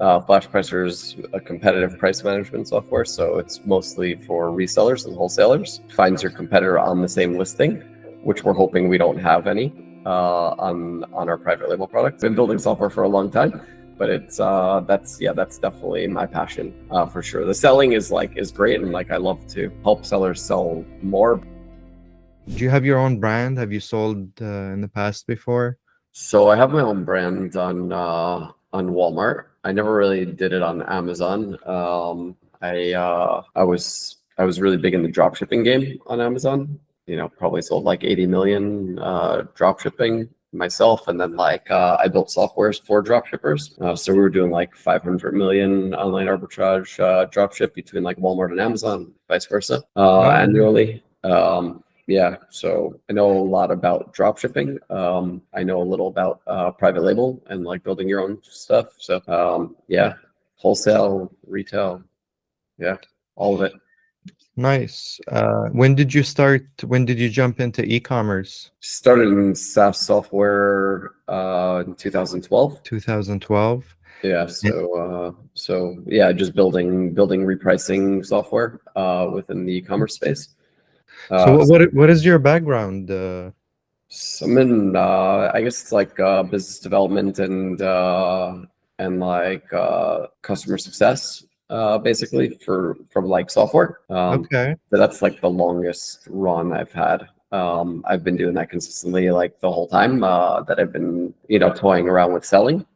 FlashPricer is a competitive price management software, so it's mostly for resellers and wholesalers. Finds your competitor on the same listing, which we're hoping we don't have any on our private label products. Been building software for a long time, but it's that's definitely my passion for sure. The selling is great, and I love to help sellers sell more. Do you have your own brand? Have you sold in the past before? So I have my own brand on Walmart. I never really did it on Amazon. I was really big in the drop shipping game on Amazon. Probably sold like 80 million drop shipping myself, and then I built softwares for drop shippers. So we were doing like 500 million online arbitrage drop ship between like Walmart and Amazon, vice versa, annually. Yeah, so I know a lot about drop shipping. I know a little about private label and like building your own stuff. So yeah, wholesale, retail, yeah, all of it. Nice. When did you start? When did you jump into e-commerce? Started in SaaS software in 2012. 2012. Yeah, so yeah, just building repricing software within the e-commerce space. So what is your background? I'm in I guess it's like business development and customer success basically from like software. Okay. But that's like the longest run I've had. I've been doing that consistently like the whole time that I've been toying around with selling.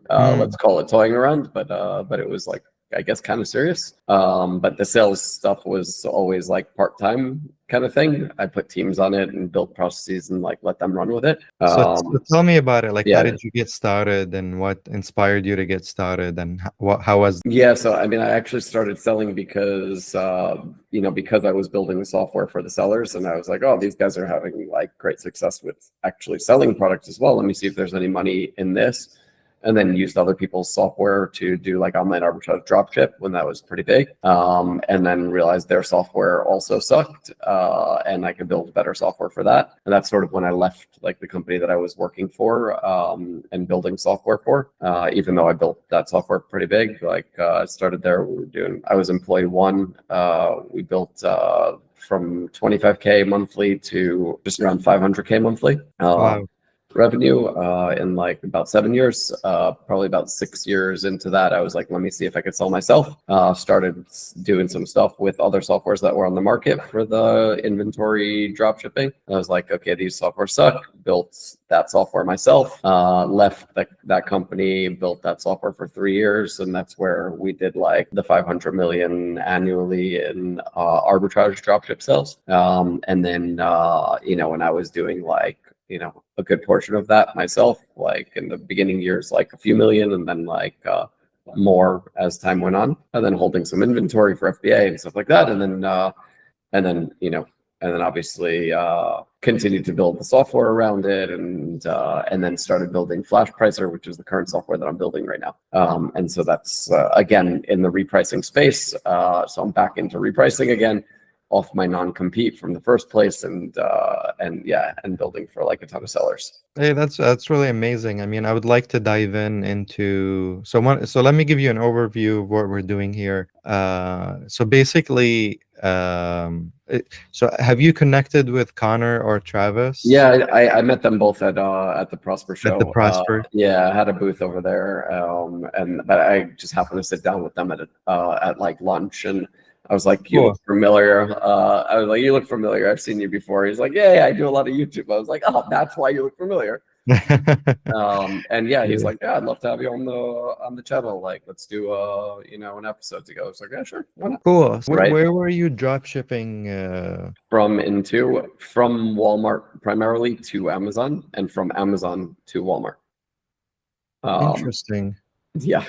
Let's call it toying around, but it was like I guess kind of serious. But the sales stuff was always like part-time kind of thing. I put teams on it and built processes and like let them run with it. So tell me about it. Like, yeah. How did you get started, and what inspired you to get started, and how was? Yeah, so I mean, I actually started selling because because I was building the software for the sellers, and I was like, oh, these guys are having like great success with actually selling products as well. Let me see if there's any money in this. And then used other people's software to do like online arbitrage dropship when that was pretty big. And then realized their software also sucked, and I could build better software for that. And that's sort of when I left like the company that I was working for and building software for. Even though I built that software pretty big, I started there. I was employee one. We built from 25K monthly to just around 500K monthly. Wow. Revenue in like about 7 years. Probably about 6 years into that, I was like, let me see if I could sell myself. Started doing some stuff with other softwares that were on the market for the inventory drop shipping. I was like, okay, these software suck. Built that software myself. Left that company, built that software for 3 years, and that's where we did like the 500 million annually in arbitrage dropship sales. And then when I was doing like a good portion of that myself, like in the beginning years, like a few million, and then like more as time went on, and then holding some inventory for FBA and stuff like that, and then obviously continued to build the software around it, and then started building FlashPricer, which is the current software that I'm building right now. And so that's again in the repricing space. So I'm back into repricing again, off my non-compete from the first place, and building for like a ton of sellers. Hey, that's really amazing. I mean, I would like to dive into so let me give you an overview of what we're doing here. So basically, so have you connected with Connor or Travis? Yeah, I met them both at the Prosper show. At the Prosper. Yeah, I had a booth over there, but I just happened to sit down with them at like lunch, and I was like, you look familiar. I was like, you look familiar. I've seen you before. He's like, yeah, I do a lot of YouTube. I was like, oh, that's why you look familiar. And yeah, he's like, yeah, I'd love to have you on the channel. Like, let's do an episode together. I was like, yeah, sure. Why not? Cool. Where were you drop shipping? From Walmart primarily to Amazon, and from Amazon to Walmart. Interesting. Yeah.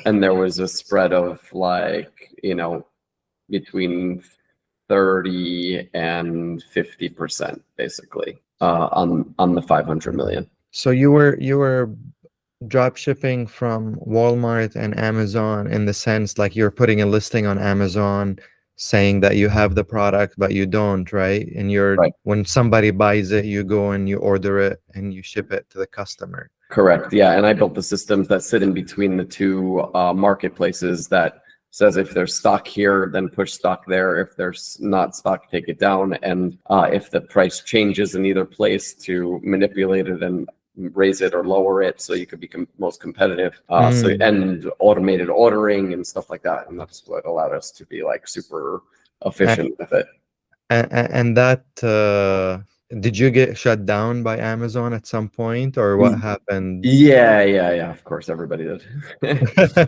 And there was a spread of like, between 30 and 50% basically on the 500 million. So you were drop shipping from Walmart and Amazon in the sense like you're putting a listing on Amazon saying that you have the product but you don't, right? And when somebody buys it, you go and you order it and you ship it to the customer. Correct. Yeah. And I built the systems that sit in between the two marketplaces that says if there's stock here, then push stock there. If there's not stock, take it down. And if the price changes in either place, to manipulate it and raise it or lower it so you could be most competitive. And automated ordering and stuff like that. And that's what allowed us to be like super efficient with it. And that did you get shut down by Amazon at some point, or what happened? Yeah. Of course, everybody did.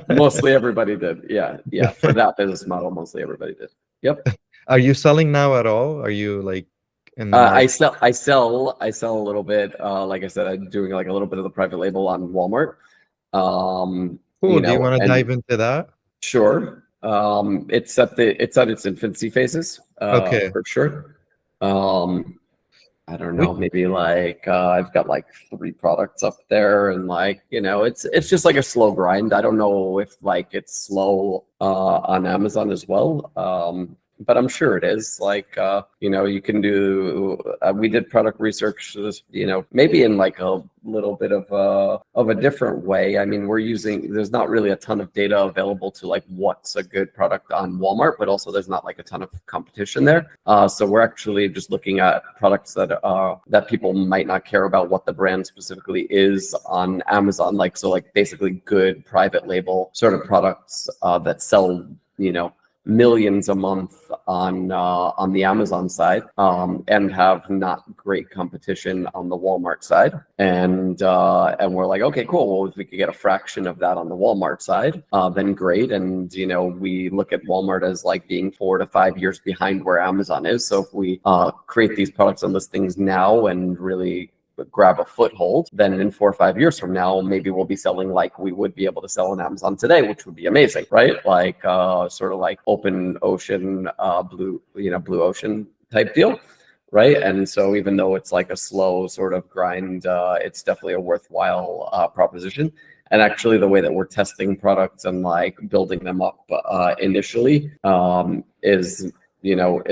Mostly everybody did. Yeah. For that business model, mostly everybody did. Yep. Are you selling now at all? Are you like in the I sell a little bit. Like I said, I'm doing like a little bit of the private label on Walmart. Cool. Do you want to dive into that? Sure. It's at its infancy phases. Okay. For sure. I don't know, maybe like I've got like 3 products up there, and like, it's just like a slow grind. I don't know if like it's slow on Amazon as well. But I'm sure it is. Like, you can do, we did product research, maybe in like a little bit of a different way. I mean, there's not really a ton of data available to like what's a good product on Walmart, but also there's not like a ton of competition there. So we're actually just looking at products that people might not care about what the brand specifically is on Amazon. Like, so like basically good private label sort of products that sell, millions a month on the Amazon side, and have not great competition on the Walmart side. And we're like, okay, cool. Well, if we could get a fraction of that on the Walmart side, then great. And we look at Walmart as like being 4 to 5 years behind where Amazon is. So if we create these products and listings now and really grab a foothold, then in 4 or 5 years from now, maybe we'll be selling like we would be able to sell on Amazon today, which would be amazing, right? Like sort of like open ocean, blue ocean type deal, right? And so even though it's like a slow sort of grind, it's definitely a worthwhile proposition. And actually, the way that we're testing products and like building them up initially is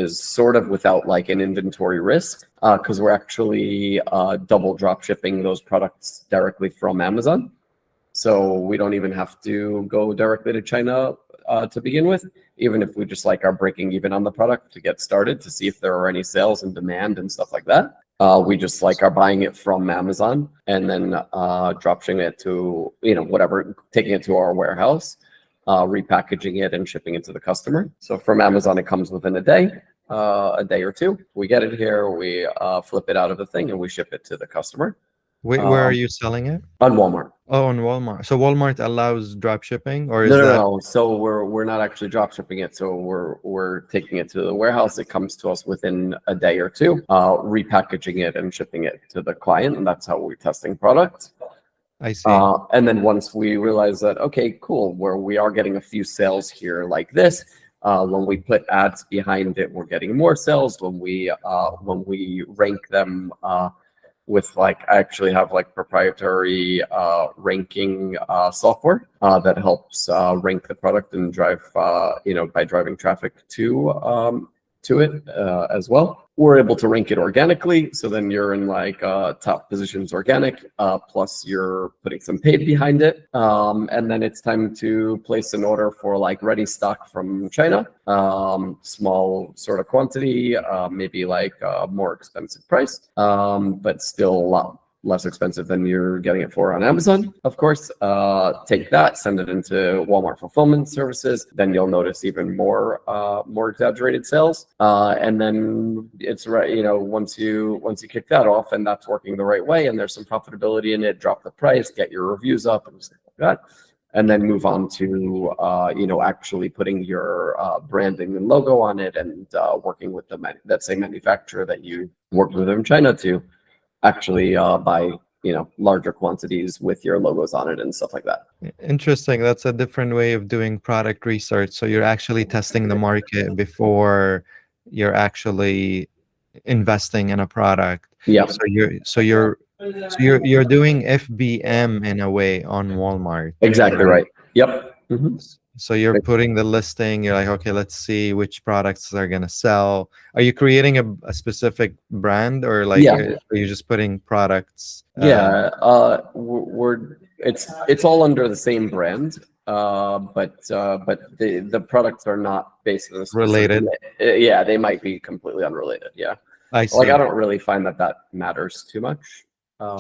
sort of without like an inventory risk, because we're actually double drop shipping those products directly from Amazon. So we don't even have to go directly to China to begin with, even if we just like are breaking even on the product to get started to see if there are any sales and demand and stuff like that. We just like are buying it from Amazon and then drop shipping it to, whatever, taking it to our warehouse, repackaging it and shipping it to the customer. So from Amazon, it comes within a day or 2. We get it here, we flip it out of the thing, and we ship it to the customer. Where are you selling it? On Walmart. Oh, on Walmart. So Walmart allows drop shipping, or is No. So we're not actually drop shipping it. So we're taking it to the warehouse. It comes to us within a day or 2, repackaging it and shipping it to the client, and that's how we're testing products. I see. And then once we realize that, okay, cool, where we are getting a few sales here like this, when we put ads behind it, we're getting more sales. When we rank them with like, I actually have like proprietary ranking software that helps rank the product and drive, by driving traffic to it as well. We're able to rank it organically. So then you're in like top positions organic, plus you're putting some paid behind it. And then it's time to place an order for like ready stock from China, small sort of quantity, maybe like a more expensive price, but still a lot less expensive than you're getting it for on Amazon, of course. Take that, send it into Walmart fulfillment services. Then you'll notice even more exaggerated sales. And then it's right, once you kick that off and that's working the right way and there's some profitability in it, drop the price, get your reviews up and stuff like that. And then move on to, actually putting your branding and logo on it and working with that same manufacturer that you worked with in China to actually buy larger quantities with your logos on it and stuff like that. Interesting. That's a different way of doing product research. So you're actually testing the market before you're actually investing in a product. Yeah. So you're doing FBM in a way on Walmart. Exactly right. Yep. Mhm. So you're putting the listing, you're like, okay, let's see which products are going to sell. Are you creating a specific brand, or like Yeah, are you just putting products? yeah. It's all under the same brand, but the products are not based on a specific. Related? Yeah, they might be completely unrelated. Yeah, I like I see. don't really find that matters too much.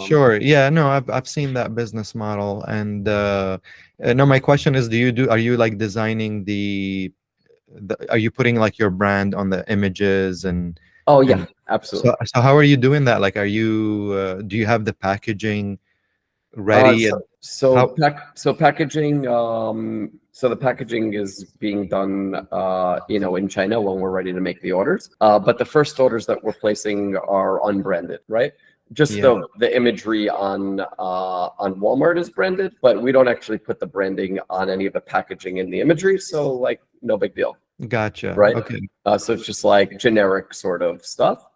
Sure. Yeah, no, I've seen that business model. And no, my question is, are you like designing are you putting like your brand on the images Oh yeah, and absolutely. so how are you doing that? Like, do you have the packaging Uh, ready? so And how? packaging. So the packaging is being done, in China when we're ready to make the orders. But the first orders that we're placing are unbranded, right? Just Yeah, the imagery on Walmart is branded, but we don't actually put the branding on any of the packaging in the imagery. So like, no big deal, gotcha. right? Okay. So it's just like generic sort of stuff.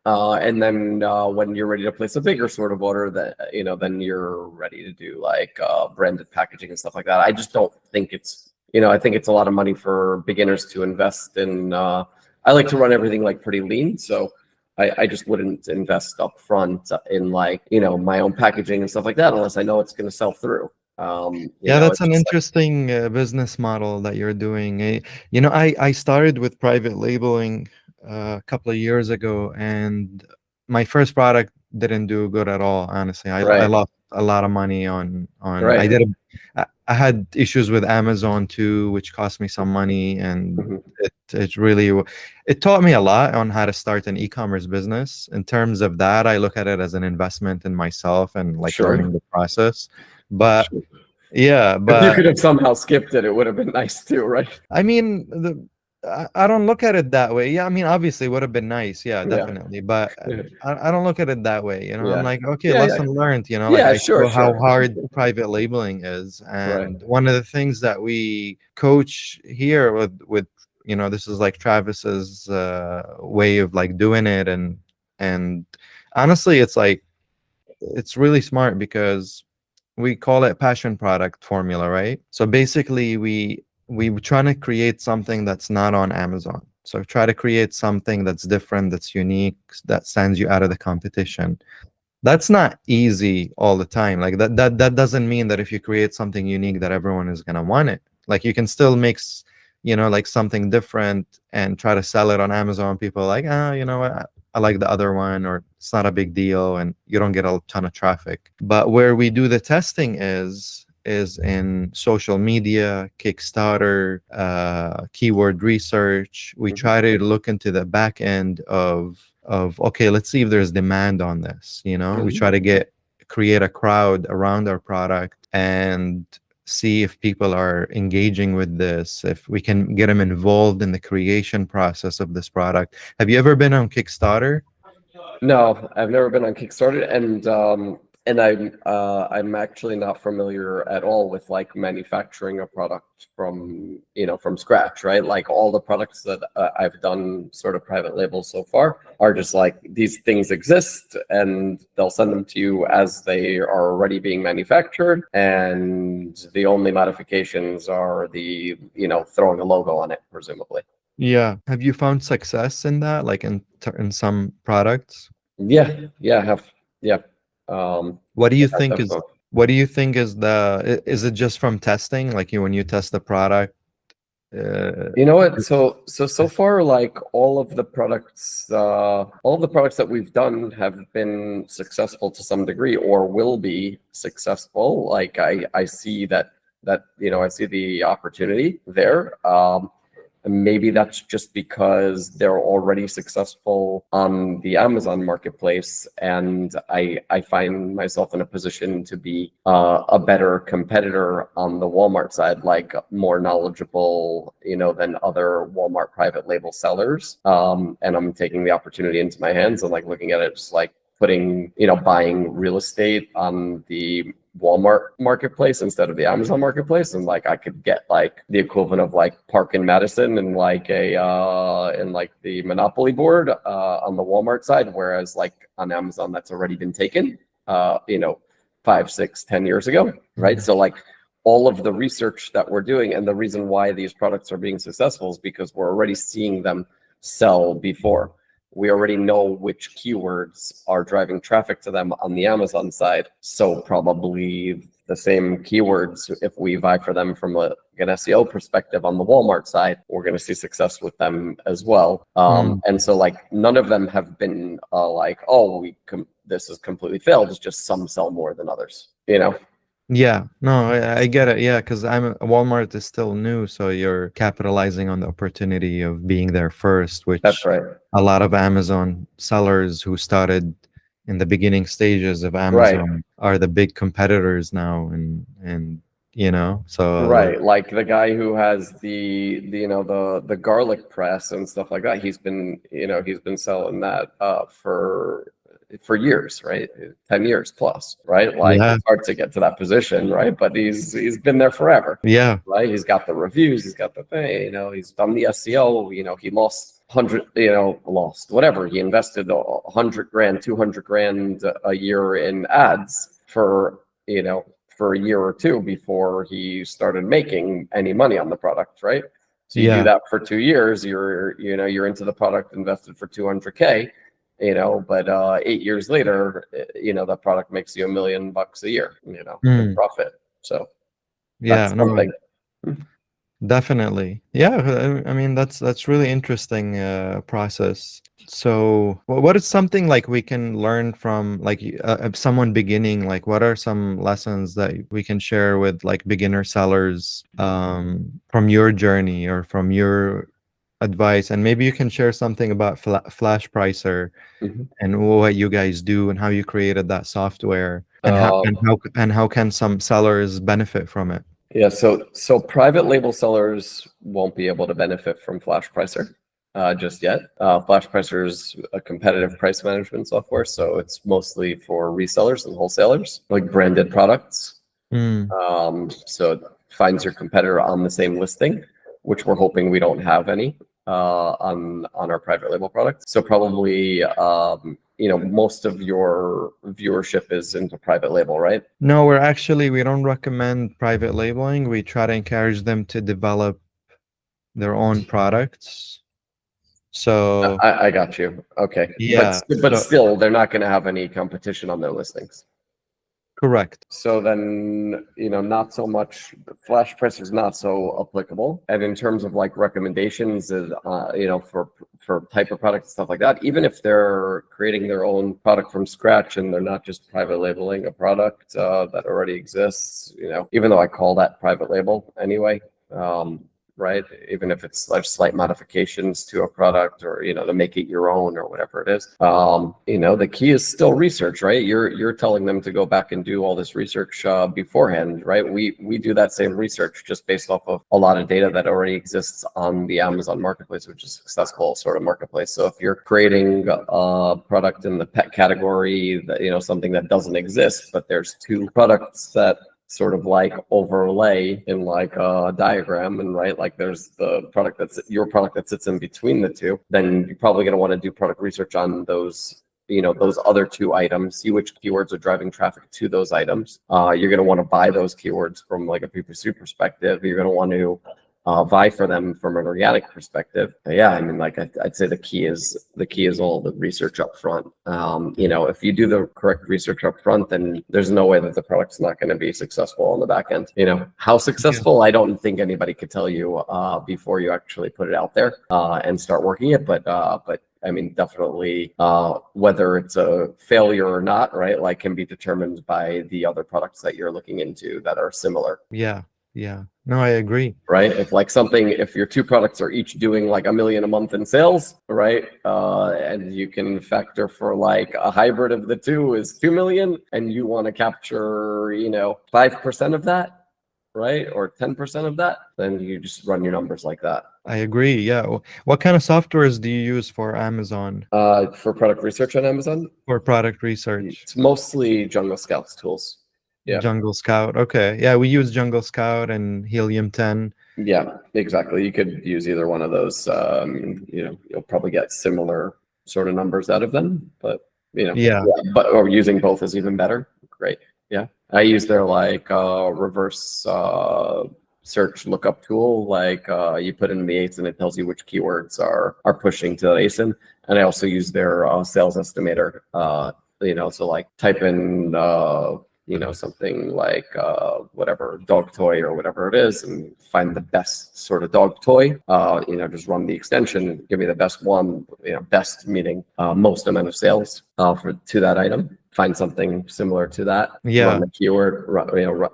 And then when you're ready to place a bigger sort of order, that then you're ready to do like branded packaging and stuff like that. I just don't think I think it's a lot of money for beginners to invest in. I like to run everything like pretty lean, so I just wouldn't invest up front in like my own packaging and stuff like that unless I know it's going to sell through. Yeah, that's It's an just like interesting business model that you're doing. I started with private labeling a couple of years ago, and my first product didn't do good at all. Honestly, I right, lost a lot of money on. right. I had issues with Amazon too, which cost me some money, and Mhm. it taught me a lot on how to start an e-commerce business. In terms of that, I look at it as an investment in myself and like Sure. learning the process. But Sure. yeah, If you could but have somehow skipped it, it would have been nice too, right? I mean, I don't look at it that way. Yeah, I mean, obviously, it would have been nice. Yeah, Yeah. definitely. But Yeah. I don't look at it that way. I'm Yeah. like, okay, Yeah. Yeah. lesson learned. Like Yeah. I Sure. saw how Sure. hard private labeling is, Right. and one of the things that we coach here with this is like Travis's way of like doing it, and honestly, it's really smart because we call it passion product formula, right? So basically we trying to create something that's not on Amazon. So try to create something that's different, that's unique, that stands you out of the competition. That's not easy all the time. Like that doesn't mean that if you create something unique that everyone is going to want it. Like you can still mix, like something different and try to sell it on Amazon. People are like, you know what, I like the other one, or it's not a big deal, and you don't get a ton of traffic. But where we do the testing is in social media, Kickstarter, keyword research. We Mhm. try to look into the back end of okay, let's see if there's demand on this. We Mhm. try to create a crowd around our product and see if people are engaging with this, if we can get them involved in the creation process of this product. Have you ever been on Kickstarter? No, I've never been on Kickstarter, and I'm actually not familiar at all with like manufacturing a product from scratch, right? Like all the products that I've done sort of private labels so far are just like these things exist and they'll send them to you as they are already being manufactured, and the only modifications are throwing a logo on it, presumably. Yeah. Have you found success in that, like in some products? Yeah, yeah, I have, yeah. Um, What do you I have think is definitely. what do you think is is it just from testing? Like when you test the product? Uh, You know what? So far, like all of the products that we've done have been successful to some degree, or will be successful. Like I see that I see the opportunity there. And maybe that's just because they're already successful on the Amazon marketplace, and I find myself in a position to be a better competitor on the Walmart side, like more knowledgeable, than other Walmart private label sellers. And I'm taking the opportunity into my hands and like looking at it just like buying real estate on the Walmart marketplace instead of the Amazon marketplace, and like I could get like the equivalent of like Park and Madison and like the Monopoly board on the Walmart side, whereas like on Amazon that's already been taken 5, 6, 10 years ago, right? Mhm. So like all of the research that we're doing, and the reason why these products are being successful is because we're already seeing them sell before. We already know which keywords are driving traffic to them on the Amazon side. So probably the same keywords, if we vie for them from an SEO perspective on the Walmart side, we're going to see success with them as well. And so like none of them have been like, oh, this has completely failed. It's just some sell more than others, you know? Yeah, no, I get it. Yeah, because Walmart is still new, so you're capitalizing on the opportunity of being there first, which That's right. a lot of Amazon sellers who started in the beginning stages of Amazon are the big competitors now, and so right, like the guy who has the the garlic press and stuff like that. He's been selling that for years, right? 10 years plus, right? Like it's hard to get to that position, right? But he's been there forever. Yeah. Right. He's got the reviews, he's got the thing, he's done the SEO, he lost whatever. He invested $100,000, $200,000 a year in ads for a year or two before he started making any money on the product, right? So you do that for 2 years, you're into the product, invested for $200K. But 8 years later, that product makes you $1 million a year, in profit. So that's something. Definitely. Yeah, I mean that's really interesting process. So what is something like we can learn from like someone beginning? Like what are some lessons that we can share with like beginner sellers from your journey or from your advice? And maybe you can share something about Flash Pricer and what you guys do and how you created that software and how can some sellers benefit from it? Yeah, so private label sellers won't be able to benefit from Flash Pricer just yet. Flash Pricer is a competitive price management software, so it's mostly for resellers and wholesalers, like branded products. So it finds your competitor on the same listing, which we're hoping we don't have any on our private label product. So probably most of your viewership is into private label, right? No, we don't recommend private labeling. We try to encourage them to develop their own products. So I got you. Okay. Yeah, but still they're not going to have any competition on their listings. Correct. So then, not so much. Flash Pricer is not so applicable. And in terms of like recommendations, for type of product and stuff like that, even if they're creating their own product from scratch and they're not just private labeling a product that already exists, even though I call that private label anyway, right? Even if it's like slight modifications to a product or, to make it your own or whatever it is. The key is still research, right? You're telling them to go back and do all this research beforehand, right? We do that same research just based off of a lot of data that already exists on the Amazon marketplace, which is a successful sort of marketplace. So if you're creating a product in the pet category that, something that doesn't exist, but there's two products that sort of like overlay in like a diagram, and right, like there's the product your product that sits in between the two, then you're probably going to want to do product research on those those other two items, see which keywords are driving traffic to those items. You're going to want to buy those keywords from like a PPC perspective. You're going to want to vie for them from an organic perspective. Yeah, I mean, like I'd say the key is all the research up front. If you do the correct research up front, then there's no way that the product's not going to be successful on the back end. How successful, I don't think anybody could tell you before you actually put it out there and start working it. But I mean, definitely whether it's a failure or not, right, like can be determined by the other products that you're looking into that are similar. Yeah. No, I agree. Right. If your two products are each doing like $1 million a month in sales, right? And you can factor for like a hybrid of the two is 2 million, and you want to capture, 5% of that, right? Or 10% of that, then you just run your numbers like that. I agree. Yeah. What kind of softwares do you use for Amazon? For product research on Amazon? For product research. It's mostly Jungle Scout's tools. Yeah. Jungle Scout. Okay. Yeah, we use Jungle Scout and Helium 10. Yeah, exactly. You could use either one of those. You'll probably get similar sort of numbers out of them, but or using both is even better. Great. Yeah. I use their like reverse search lookup tool. Like you put in the ASIN, it tells you which keywords are pushing to that ASIN. And I also use their sales estimator. So like type in something like whatever dog toy or whatever it is, and find the best sort of dog toy. Just run the extension, give me the best one. Best meaning most amount of sales to that item. Find something similar to that. Yeah. Run the keyword.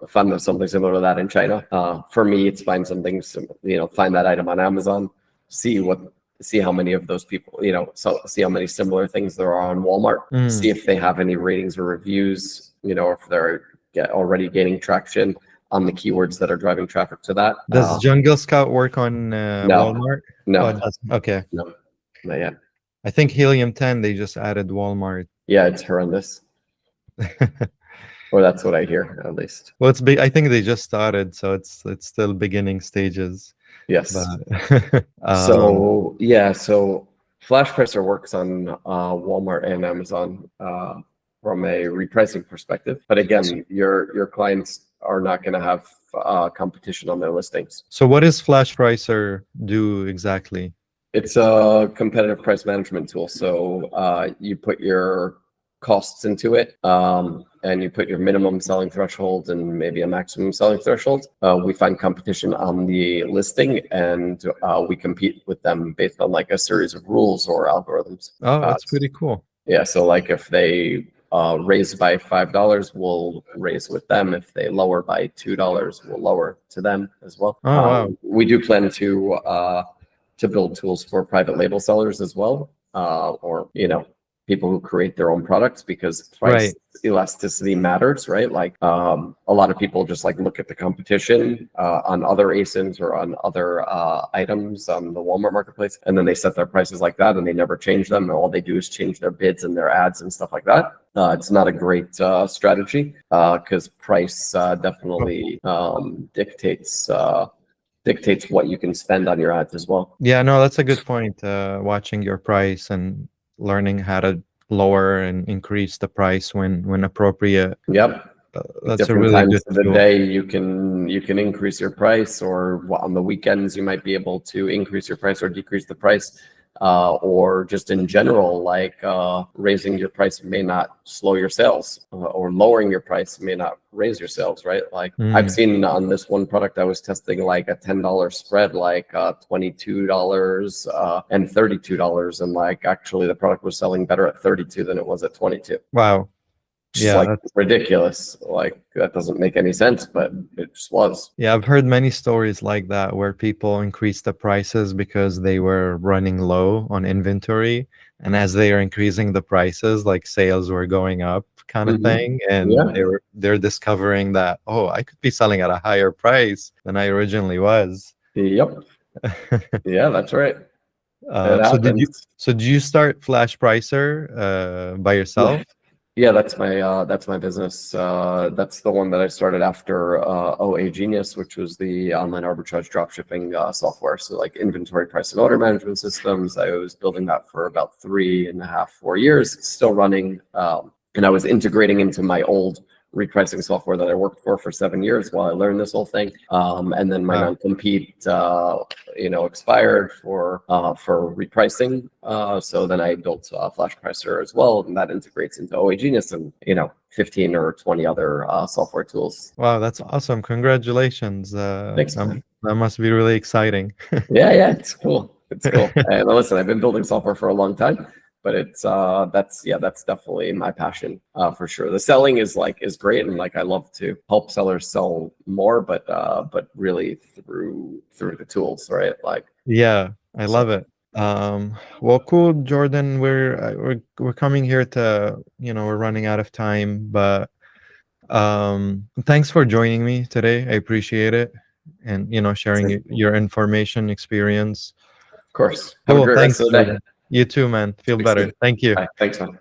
Find something similar to that in China. For me, it's find something. Find that item on Amazon. See how many of those people. See how many similar things there are on Walmart. See if they have any ratings or reviews. If they're already gaining traction on the keywords that are driving traffic to that. Does Jungle Scout work on Walmart? No. Oh, it doesn't. Okay. No, not yet. I think Helium 10, they just added Walmart. Yeah, it's horrendous. Or that's what I hear, at least. Well, it's big. I think they just started, so it's still beginning stages. Yes. But, so Flash Pricer works on Walmart and Amazon from a repricing perspective. But again, your clients are not going to have competition on their listings. So what does Flash Pricer do exactly? It's a competitive price management tool. So you put your costs into it, and you put your minimum selling threshold and maybe a maximum selling threshold. We find competition on the listing, and we compete with them based on like a series of rules or algorithms. Oh, that's pretty cool. Yeah, so like if they raise by $5, we'll raise with them. If they lower by $2, we'll lower to them as well. Oh, wow. We do plan to build tools for private label sellers as well, or people who create their own products, because price elasticity matters, right? Like a lot of people just like look at the competition on other ASINs or on other items on the Walmart marketplace, and then they set their prices like that and they never change them. And all they do is change their bids and their ads and stuff like that. It's not a great strategy because price definitely dictates what you can spend on your ads as well. Yeah, no, that's a good point. Watching your price and learning how to lower and increase the price when appropriate. Yep. That's Different a really times good of the tool. day you can increase your price, or on the weekends you might be able to increase your price or decrease the price, or just in general, like raising your price may not slow your sales, or lowering your price may not raise your sales, right? Like I've seen on this one product I was testing like a $10 spread, like $22 and $32, and like actually the product was selling better at 32 than it was at 22. Wow. Just like ridiculous. Like that doesn't make any sense, but it just was. Yeah, I've heard many stories like that where people increased the prices because they were running low on inventory, and as they are increasing the prices, like sales were going up, kind of thing, and they're discovering that, oh, I could be selling at a higher price than I originally was. Yep. Yeah, that's right. So did you start Flash Pricer by yourself? Yeah, that's my business. That's the one that I started after OA Genius, which was the online arbitrage dropshipping software. So like inventory, price, and order management systems. I was building that for about 3.5, 4 years. It's still running, and I was integrating into my old repricing software that I worked for 7 years while I learned this whole thing. And then my non-compete, expired for repricing. So then I built Flash Pricer as well, and that integrates into OA Genius and 15 or 20 other software tools. Wow, that's awesome! Congratulations. Thanks. That must be really exciting. Yeah, it's cool. It's cool. And listen, I've been building software for a long time. But it's that's definitely my passion for sure. The selling is great, and like I love to help sellers sell more, but really through the tools, right? Like I love it. Well, cool, Jordan. We're coming here to we're running out of time, but thanks for joining me today. I appreciate it, and sharing your information, experience. Of course. Have a great rest of the day. You too, man. Feel better. Thank you. Bye. Thanks, man. Bye.